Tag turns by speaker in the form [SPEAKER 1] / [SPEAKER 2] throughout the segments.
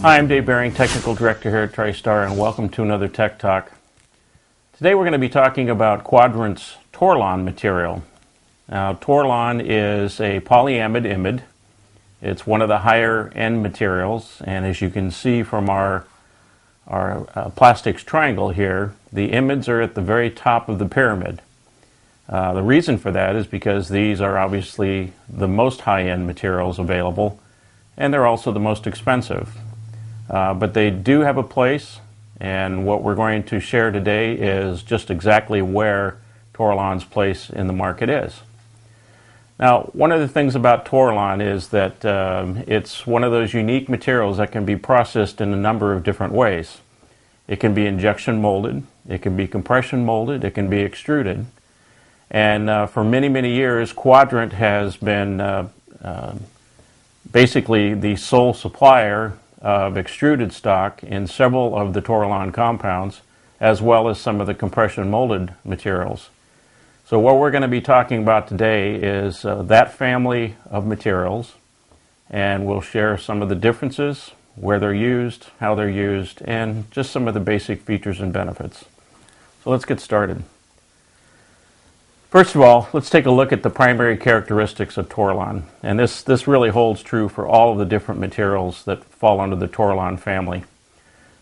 [SPEAKER 1] Hi, I'm Dave Baring, Technical Director here at TriStar, and welcome to another Tech Talk. Today we're going to be talking about Quadrant's Torlon material. Now, Torlon is a polyamide-imide. It's one of the higher end materials, and as you can see from our plastics triangle here, the imides are at the very top of the pyramid. The reason for that is because these are obviously the most high-end materials available, and they're also the most expensive. But they do have a place, and what we're going to share today is just exactly where Torlon's place in the market is. Now, one of the things about Torlon is that it's one of those unique materials that can be processed in a number of different ways. It can be injection molded, it can be compression molded, it can be extruded. And for many, many years, Quadrant has been basically the sole supplier of extruded stock in several of the Torlon compounds, as well as some of the compression molded materials. So what we're going to be talking about today is that family of materials, and we'll share some of the differences, where they're used, how they're used, and just some of the basic features and benefits. So let's get started. First of all, let's take a look at the primary characteristics of Torlon. And this really holds true for all of the different materials that fall under the Torlon family.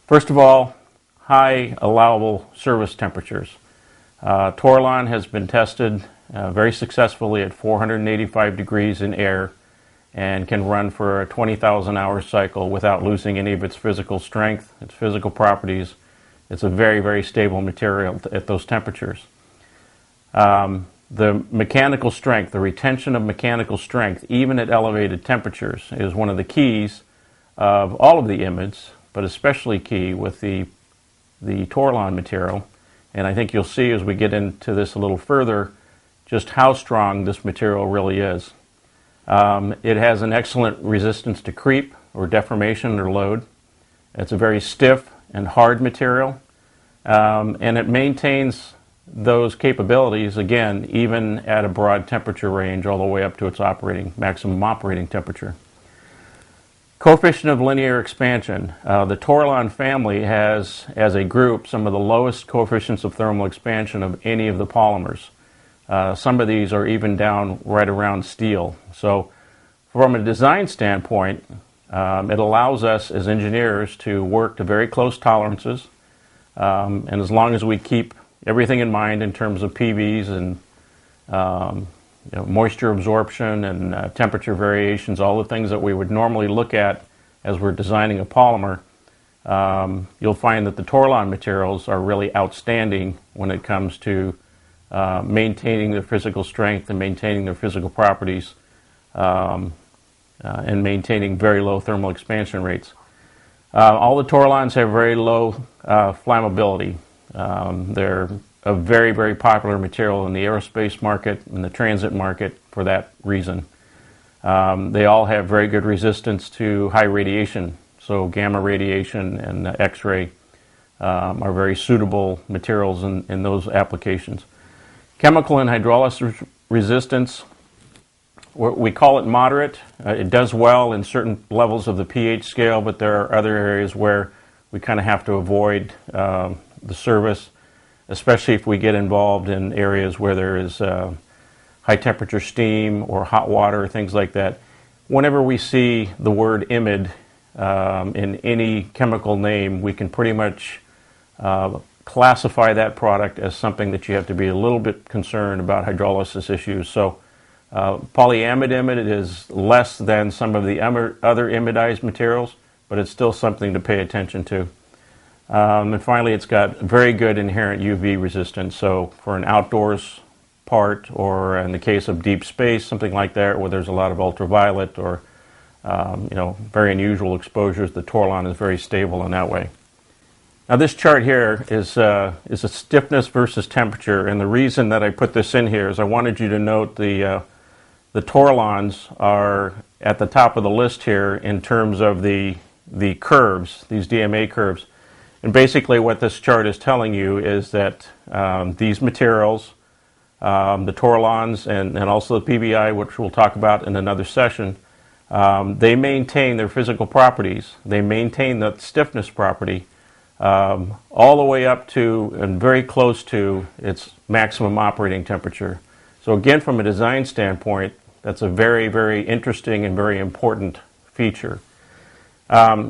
[SPEAKER 1] First of all, high allowable service temperatures. Torlon has been tested very successfully at 485 degrees in air and can run for a 20,000 hour cycle without losing any of its physical strength, its physical properties. It's a very, very stable material at those temperatures. The mechanical strength, the retention of mechanical strength, even at elevated temperatures, is one of the keys of all of the imides, but especially key with the Torlon material. And I think you'll see as we get into this a little further just how strong this material really is. It has an excellent resistance to creep or deformation or load. It's a very stiff and hard material, and it maintains those capabilities, again, even at a broad temperature range all the way up to its maximum operating temperature. Coefficient of linear expansion. The Torlon family has, as a group, some of the lowest coefficients of thermal expansion of any of the polymers. Some of these are even down right around steel. So from a design standpoint, it allows us as engineers to work to very close tolerances, and as long as we keep everything in mind in terms of PVs and moisture absorption and temperature variations, all the things that we would normally look at as we're designing a polymer, you'll find that the Torlon materials are really outstanding when it comes to maintaining their physical strength and maintaining their physical properties and maintaining very low thermal expansion rates. All the Torlons have very low flammability. They're a very, very popular material in the aerospace market and the transit market for that reason. They all have very good resistance to high radiation, so gamma radiation and X-ray are very suitable materials in those applications. Chemical and hydrolysis resistance, we call it moderate. It does well in certain levels of the pH scale, but there are other areas where we kind of have to avoid the service, especially if we get involved in areas where there is high temperature steam or hot water, things like that. Whenever we see the word imide in any chemical name, we can pretty much classify that product as something that you have to be a little bit concerned about hydrolysis issues. So polyamide-imide is less than some of the other imidized materials, but it's still something to pay attention to. And finally, it's got very good inherent UV resistance. So for an outdoors part, or in the case of deep space, something like that, where there's a lot of ultraviolet or very unusual exposures, the Torlon is very stable in that way. Now this chart here is a stiffness versus temperature, and the reason that I put this in here is I wanted you to note the Torlons are at the top of the list here in terms of the curves, these DMA curves. And basically what this chart is telling you is that these materials, the Torlons and also the PBI, which we'll talk about in another session, they maintain their physical properties. They maintain the stiffness property all the way up to and very close to its maximum operating temperature. So again, from a design standpoint, that's a very, very interesting and very important feature.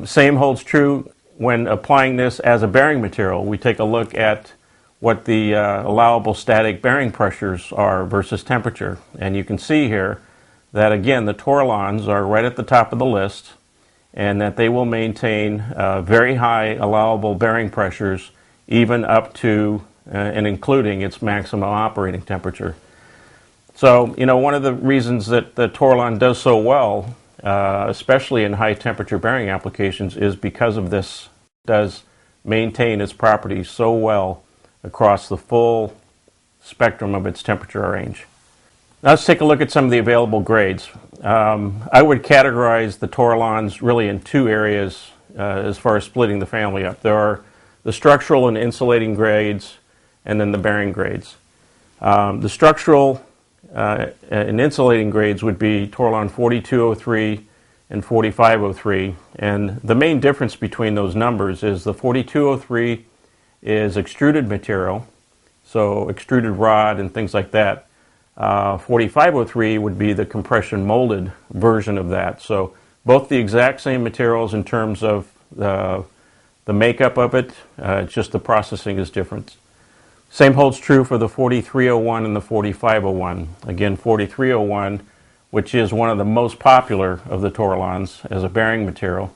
[SPEAKER 1] Same holds true when applying this as a bearing material. We take a look at what the allowable static bearing pressures are versus temperature. And you can see here that, again, the Torlons are right at the top of the list, and that they will maintain very high allowable bearing pressures even up to and including its maximum operating temperature. So, you know, one of the reasons that the Torlon does so well, especially in high temperature bearing applications, is because of this. It does maintain its properties so well across the full spectrum of its temperature range. Now let's take a look at some of the available grades. I would categorize the Torlons really in two areas as far as splitting the family up. There are the structural and insulating grades, and then the bearing grades. The structural and insulating grades would be Torlon 4203 and 4503, and the main difference between those numbers is the 4203 is extruded material, so extruded rod and things like that. 4503 would be the compression molded version of that. So both the exact same materials in terms of the makeup of it, it's just the processing is different. Same holds true for the 4301 and the 4501. Again, 4301, which is one of the most popular of the Torlons as a bearing material,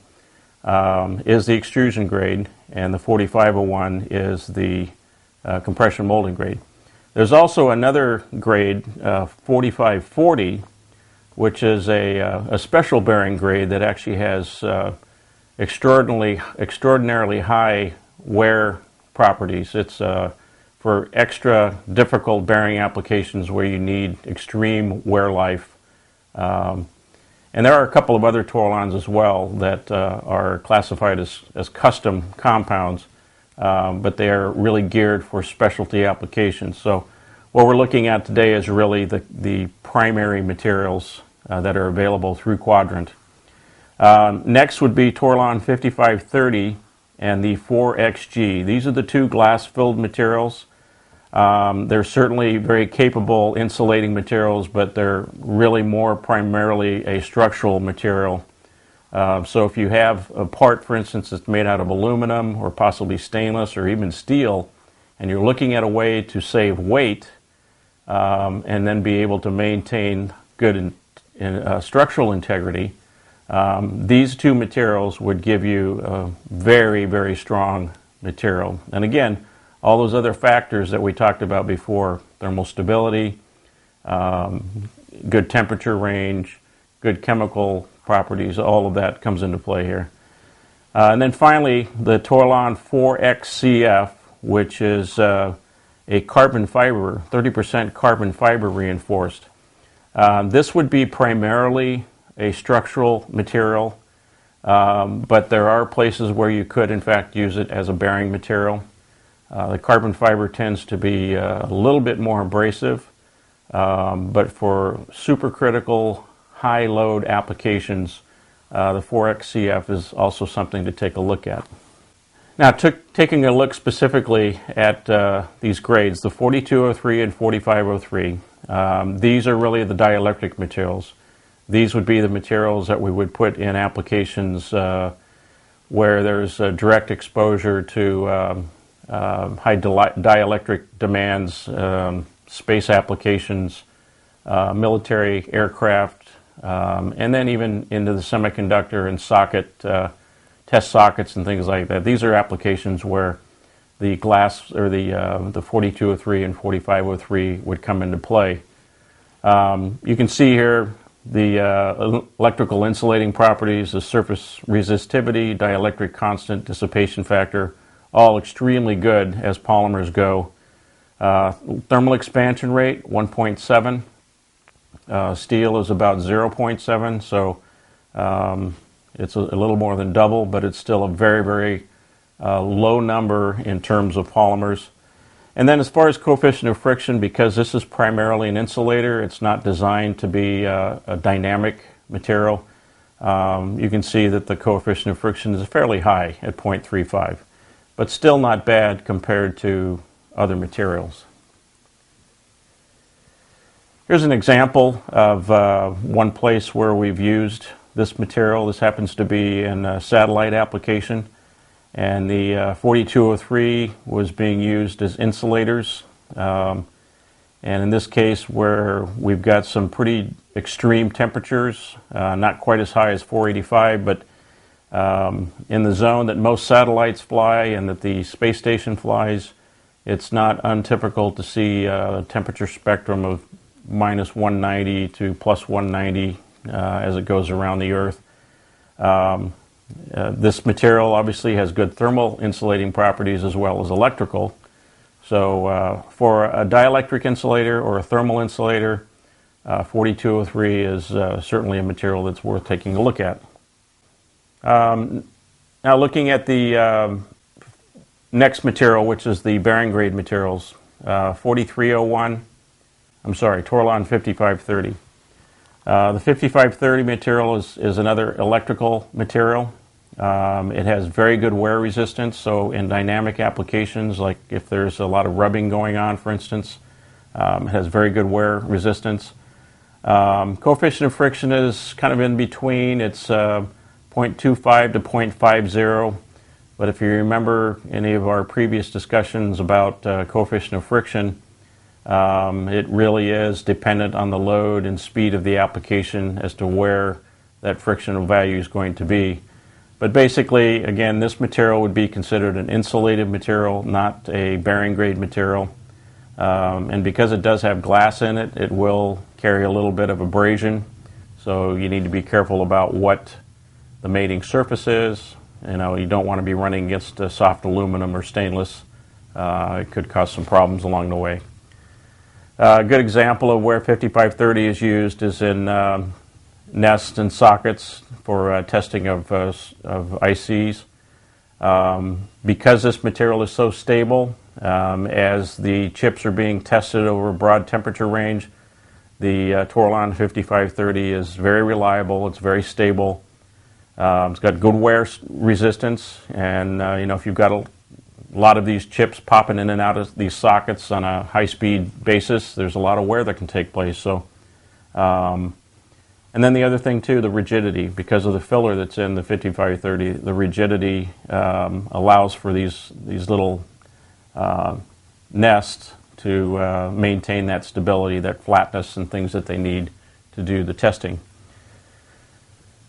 [SPEAKER 1] is the extrusion grade, and the 4501 is the compression molding grade. There's also another grade, 4540, which is a special bearing grade that actually has extraordinarily high wear properties. It's for extra difficult bearing applications where you need extreme wear life. And there are a couple of other Torlons as well that are classified as custom compounds, but they are really geared for specialty applications. So what we're looking at today is really the primary materials that are available through Quadrant. Next would be Torlon 5530 and the 4XG. These are the two glass-filled materials. They're certainly very capable insulating materials, but they're really more primarily a structural material. So if you have a part, for instance, that's made out of aluminum or possibly stainless or even steel, and you're looking at a way to save weight and then be able to maintain good structural integrity, these two materials would give you a very, very strong material. And again, all those other factors that we talked about before, thermal stability, good temperature range, good chemical properties, all of that comes into play here. And then finally, the Torlon 4XCF, which is a carbon fiber, 30% carbon fiber reinforced. This would be primarily a structural material, but there are places where you could in fact use it as a bearing material. The carbon fiber tends to be a little bit more abrasive, but for supercritical high load applications, the 4XCF is also something to take a look at. Now, taking a look specifically at these grades, the 4203 and 4503, these are really the dielectric materials. These would be the materials that we would put in applications where there's a direct exposure to high dielectric demands, space applications, military aircraft, and then even into the semiconductor and socket test sockets and things like that. These are applications where the glass or the 4203 and 4503 would come into play. You can see here the electrical insulating properties, the surface resistivity, dielectric constant, dissipation factor, all extremely good as polymers go. Thermal expansion rate, 1.7. Steel is about 0.7, so it's a little more than double, but it's still a very, very low number in terms of polymers. And then as far as coefficient of friction, because this is primarily an insulator, it's not designed to be a dynamic material. you can see that the coefficient of friction is fairly high at 0.35, but still not bad compared to other materials. Here's an example of one place where we've used this material. This happens to be in a satellite application, and the 4203 was being used as insulators. And in this case, where we've got some pretty extreme temperatures, not quite as high as 485, but in the zone that most satellites fly and that the space station flies, it's not untypical to see a temperature spectrum of minus 190 to plus 190 as it goes around the Earth. This material obviously has good thermal insulating properties as well as electrical. So for a dielectric insulator or a thermal insulator, 4203 is certainly a material that's worth taking a look at. Now looking at the next material, which is the bearing grade materials, 4301, I'm sorry, Torlon 5530. The 5530 material is another electrical material. It has very good wear resistance, so in dynamic applications, like if there's a lot of rubbing going on, for instance, it has very good wear resistance. Coefficient of friction is kind of in between. It's 0.25 to 0.50, but if you remember any of our previous discussions about coefficient of friction, it really is dependent on the load and speed of the application as to where that frictional value is going to be. But basically, again, this material would be considered an insulated material, not a bearing grade material. And because it does have glass in it, it will carry a little bit of abrasion. So you need to be careful about what the mating surface is. You know, you don't want to be running against soft aluminum or stainless. It could cause some problems along the way. A good example of where 5530 is used is in nests and sockets for testing of ICs. Because this material is so stable, as the chips are being tested over a broad temperature range, the Torlon 5530 is very reliable, it's very stable, it's got good wear resistance, and you know, if you've got a lot of these chips popping in and out of these sockets on a high-speed basis, there's a lot of wear that can take place. So, and then the other thing too, the rigidity, because of the filler that's in the 5530, the rigidity allows for these little nests to maintain that stability, that flatness, and things that they need to do the testing.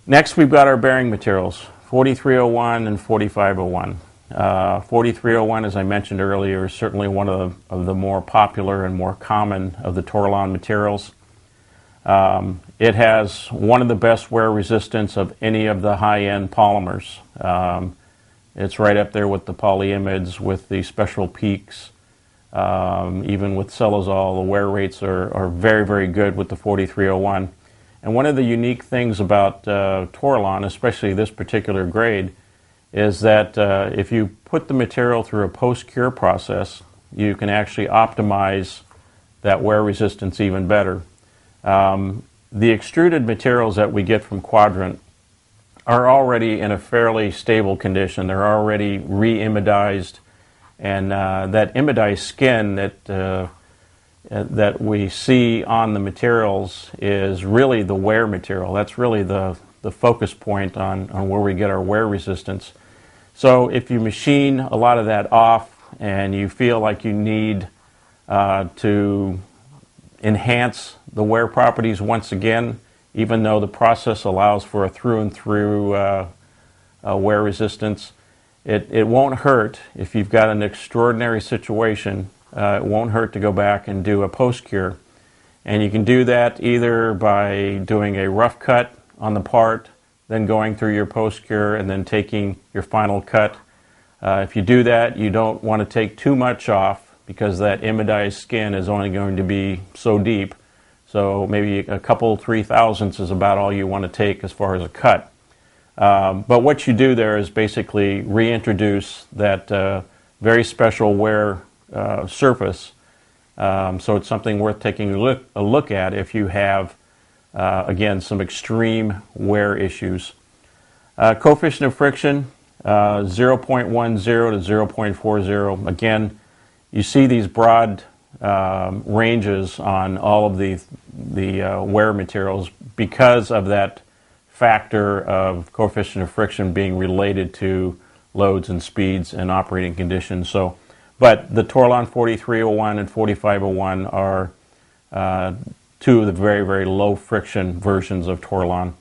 [SPEAKER 1] Next, we've got our bearing materials, 4301 and 4501. 4301, as I mentioned earlier, is certainly one of the more popular and more common of the Torlon materials. It has one of the best wear resistance of any of the high-end polymers. It's right up there with the polyamides, with the special peaks, even with Cellazol. The wear rates are very, very good with the 4301. And one of the unique things about Torlon, especially this particular grade, is that if you put the material through a post-cure process, you can actually optimize that wear resistance even better. The extruded materials that we get from Quadrant are already in a fairly stable condition. They're already re-imidized, and that imidized skin that we see on the materials is really the wear material. That's really the focus point on where we get our wear resistance. So if you machine a lot of that off and you feel like you need to enhance the wear properties once again, even though the process allows for a through and through wear resistance, it won't hurt if you've got an extraordinary situation. It won't hurt to go back and do a post-cure. And you can do that either by doing a rough cut on the part, then going through your post-cure and then taking your final cut. If you do that, you don't want to take too much off because that imidized skin is only going to be so deep. So maybe a couple 3/1000ths is about all you want to take as far as a cut. But what you do there is basically reintroduce that very special wear surface. So it's something worth taking a look at if you have again, some extreme wear issues. Coefficient of friction, 0.10 to 0.40. Again, you see these broad ranges on all of the wear materials because of that factor of coefficient of friction being related to loads and speeds and operating conditions. So, but the Torlon 4301 and 4501 are two of the very, very low friction versions of Torlon.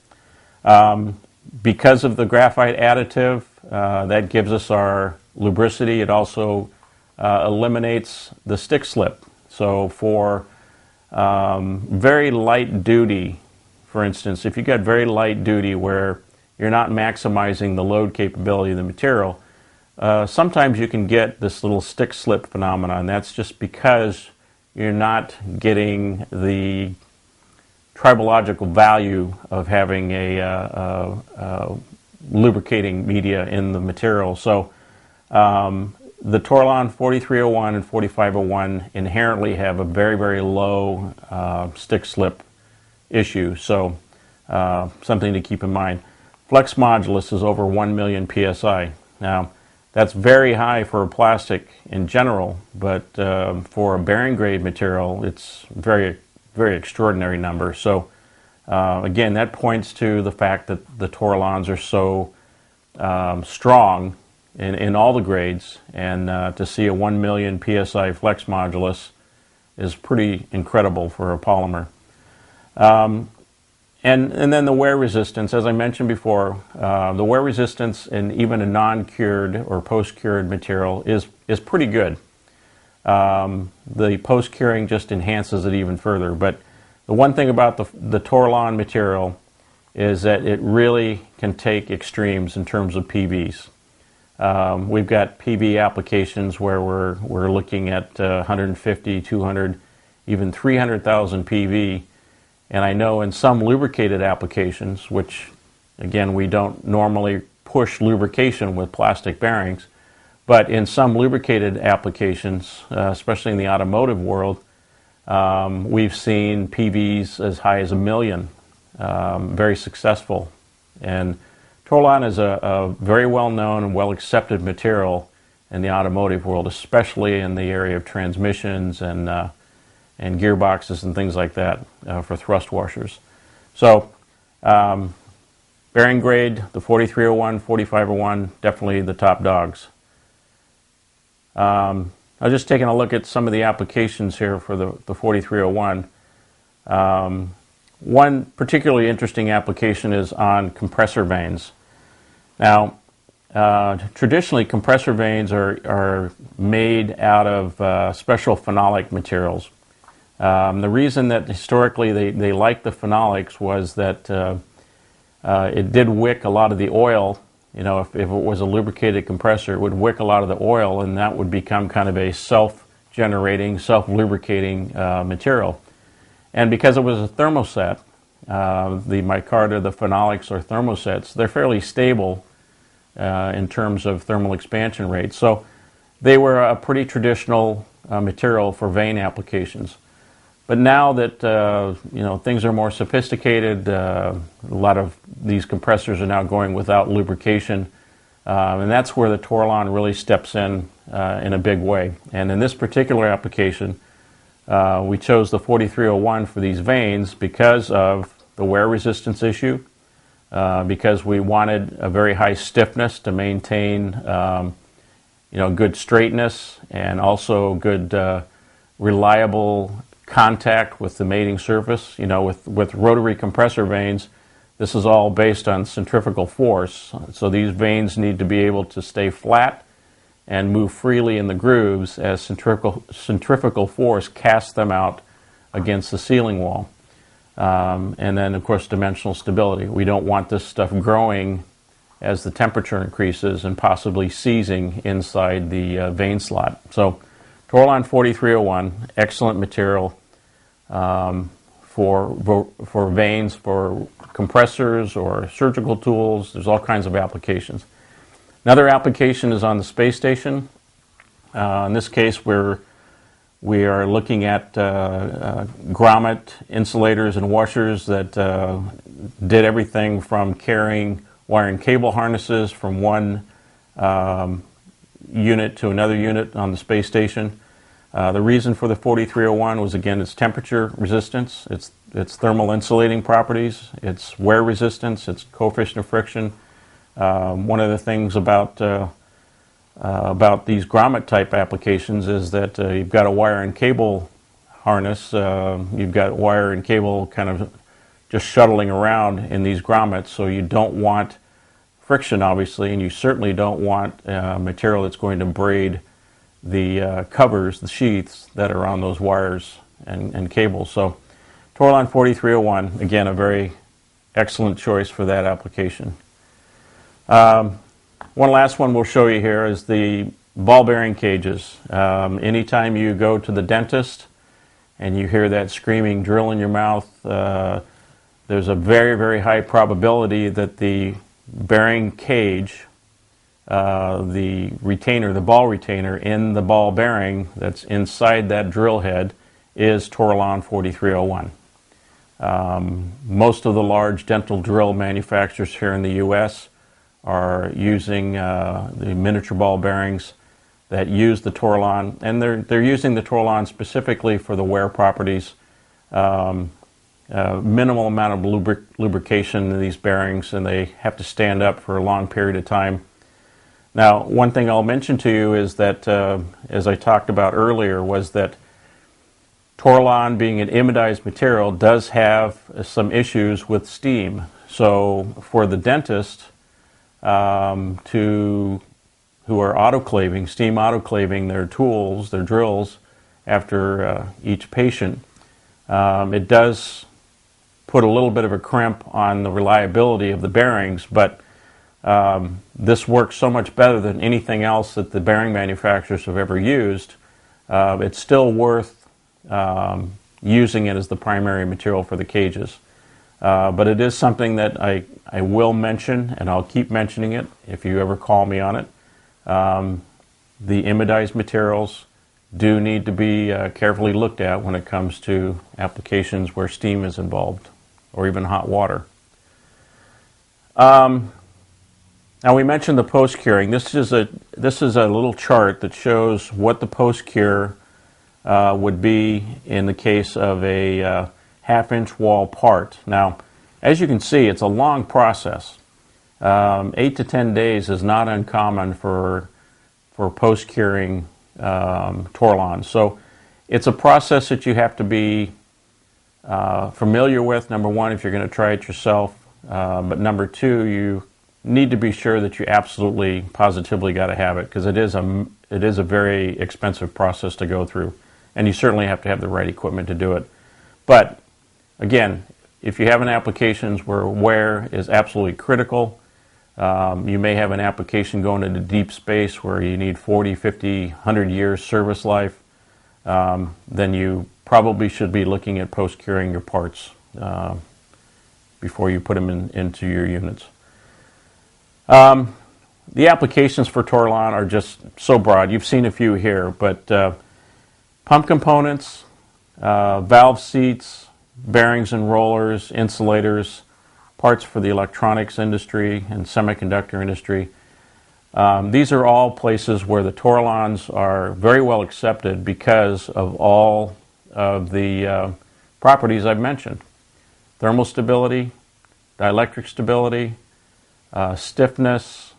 [SPEAKER 1] Because of the graphite additive, that gives us our lubricity. It also eliminates the stick slip. So for very light duty, for instance, if you got very light duty where you're not maximizing the load capability of the material, sometimes you can get this little stick slip phenomenon. That's just because you're not getting the tribological value of having a lubricating media in the material. So the Torlon 4301 and 4501 inherently have a very, very low stick slip issue. So something to keep in mind. Flex modulus is over 1 million psi. Now, that's very high for a plastic in general, but for a bearing grade material, it's very, very extraordinary number. So again, that points to the fact that the Torlons are so strong in all the grades, and to see a 1 million psi flex modulus is pretty incredible for a polymer. And then the wear resistance, as I mentioned before, the wear resistance in even a non-cured or post-cured material is pretty good. The post-curing just enhances it even further. But the one thing about the Torlon material is that it really can take extremes in terms of PVs. We've got PV applications where we're looking at 150, 200, even 300,000 PV. And I know in some lubricated applications, which again, we don't normally push lubrication with plastic bearings, but in some lubricated applications, especially in the automotive world, we've seen PVs as high as 1 million, very successful. And Torlon is a very well-known and well-accepted material in the automotive world, especially in the area of transmissions and gearboxes and things like that for thrust washers. So bearing grade, the 4301, 4501, definitely the top dogs. I'm just taking a look at some of the applications here for the 4301. One particularly interesting application is on compressor vanes. Now, traditionally compressor vanes are made out of special phenolic materials. The reason that historically they liked the phenolics was that it did wick a lot of the oil. You know, if it was a lubricated compressor, it would wick a lot of the oil, and that would become kind of a self-generating, self-lubricating material. And because it was a thermoset, the micarta, the phenolics or thermosets, they're fairly stable in terms of thermal expansion rates. So they were a pretty traditional material for vane applications. But now that you know, things are more sophisticated, a lot of these compressors are now going without lubrication, and that's where the Torlon really steps in a big way. And in this particular application, we chose the 4301 for these vanes because of the wear resistance issue, because we wanted a very high stiffness to maintain you know, good straightness and also good reliable contact with the mating surface. You know, with rotary compressor vanes, this is all based on centrifugal force. So these vanes need to be able to stay flat and move freely in the grooves as centrifugal force casts them out against the sealing wall. And then, of course, dimensional stability. We don't want this stuff growing as the temperature increases and possibly seizing inside the vane slot. So Torlon 4301, excellent material for vanes, for compressors or surgical tools. There's all kinds of applications. Another application is on the space station. In this case, we're We are looking at grommet insulators and washers that did everything from carrying wire and cable harnesses from one unit to another unit on the space station. The reason for the 4301 was, again, its temperature resistance, its thermal insulating properties, its wear resistance, its coefficient of friction. One of the things about these grommet type applications is that you've got a wire and cable harness, you've got wire and cable kind of just shuttling around in these grommets, so you don't want friction, obviously, and you certainly don't want material that's going to braid the covers, the sheaths that are on those wires and cables. So Torlon 4301, again, a very excellent choice for that application. One last one we'll show you here is the ball bearing cages. Anytime you go to the dentist and you hear that screaming drill in your mouth, there's a very, very high probability that the bearing cage, the retainer, the ball retainer in the ball bearing that's inside that drill head is Torlon 4301. Most of the large dental drill manufacturers here in the U.S. are using the miniature ball bearings that use the Torlon, and they're using the Torlon specifically for the wear properties. Minimal amount of lubrication in these bearings, and they have to stand up for a long period of time. Now, one thing I'll mention to you is that, as I talked about earlier, was that Torlon, being an imidized material, does have some issues with steam. So for the dentist who are autoclaving, steam autoclaving their tools, their drills, after each patient, it does put a little bit of a crimp on the reliability of the bearings, but this works so much better than anything else that the bearing manufacturers have ever used. It's still worth using it as the primary material for the cages. But it is something that I will mention, and I'll keep mentioning it if you ever call me on it. The imidized materials do need to be carefully looked at when it comes to applications where steam is involved, or even hot water. Now, we mentioned the post-curing. This is a little chart that shows what the post-cure would be in the case of a half-inch wall part. Now, as you can see, it's a long process. 8 to 10 days is not uncommon for post-curing Torlon. So it's a process that you have to be familiar with, number one, if you're going to try it yourself. But number two, you need to be sure that you absolutely, positively got to have it, because it is a very expensive process to go through. And you certainly have to have the right equipment to do it. But again, if you have an application where wear is absolutely critical, you may have an application going into deep space where you need 40, 50, 100 years service life, then you probably should be looking at post-curing your parts before you put them into your units. The applications for Torlon are just so broad. You've seen a few here, but pump components, valve seats, bearings and rollers, insulators, parts for the electronics industry and semiconductor industry. These are all places where the Torlons are very well accepted because of all of the properties I've mentioned. Thermal stability, dielectric stability, stiffness,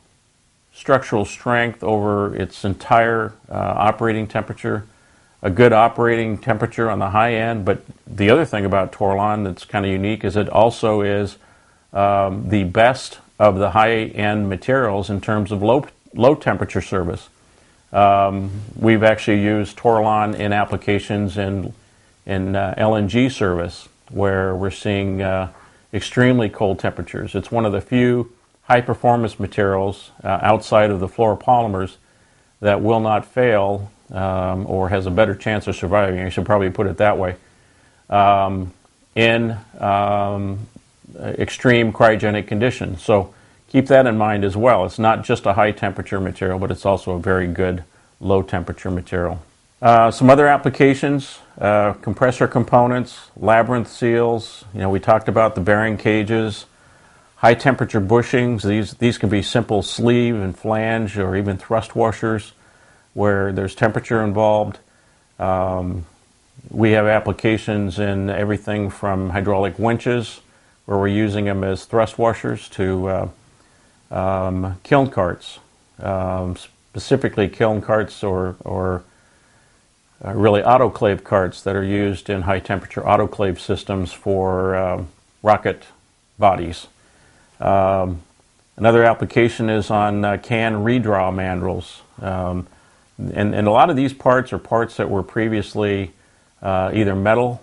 [SPEAKER 1] structural strength over its entire operating temperature, a good operating temperature on the high end. But the other thing about Torlon that's kind of unique is it also is the best of the high-end materials in terms of low temperature service. We've actually used Torlon in applications in LNG service where we're seeing extremely cold temperatures. It's one of the few high-performance materials outside of the fluoropolymers that will not fail or has a better chance of surviving, I should probably put it that way, in extreme cryogenic conditions. So keep that in mind as well. It's not just a high-temperature material, but it's also a very good low-temperature material. Some other applications, compressor components, labyrinth seals. We talked about the bearing cages, high temperature bushings. These can be simple sleeve and flange or even thrust washers where there's temperature involved. We have applications in everything from hydraulic winches, where we're using them as thrust washers, to kiln carts, specifically kiln carts or really autoclave carts that are used in high temperature autoclave systems for rocket bodies. Another application is on can redraw mandrels. And a lot of these parts are parts that were previously either metal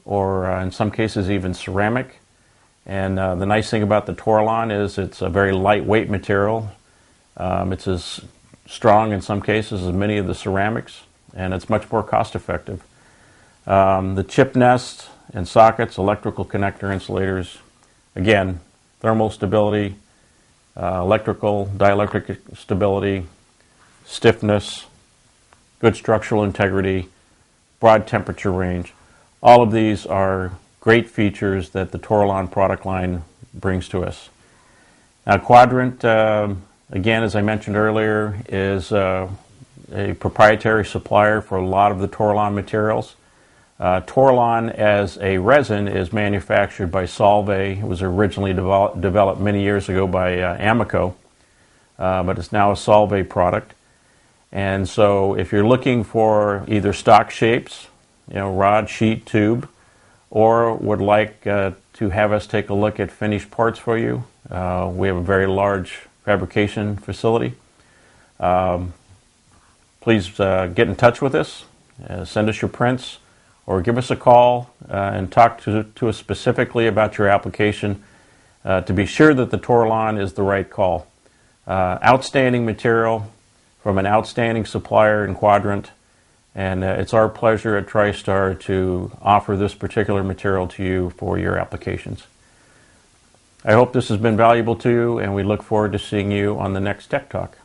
[SPEAKER 1] or in some cases even ceramic. And the nice thing about the Torlon is it's a very lightweight material. It's as strong in some cases as many of the ceramics, and it's much more cost effective. The chip nest and sockets, electrical connector insulators, again, thermal stability, electrical, dielectric stability, stiffness, good structural integrity, broad temperature range. All of these are great features that the Torlon product line brings to us. Now, Quadrant, again, as I mentioned earlier, is a proprietary supplier for a lot of the Torlon materials. Torlon as a resin is manufactured by Solvay. It was originally developed many years ago by Amoco, but it's now a Solvay product. And so if you're looking for either stock shapes, rod, sheet, tube, or would like to have us take a look at finished parts for you, we have a very large fabrication facility. Please get in touch with us, send us your prints, or give us a call and talk to us specifically about your application to be sure that the Torlon is the right call. Outstanding material from an outstanding supplier in Quadrant, and it's our pleasure at TriStar to offer this particular material to you for your applications. I hope this has been valuable to you, and we look forward to seeing you on the next Tech Talk.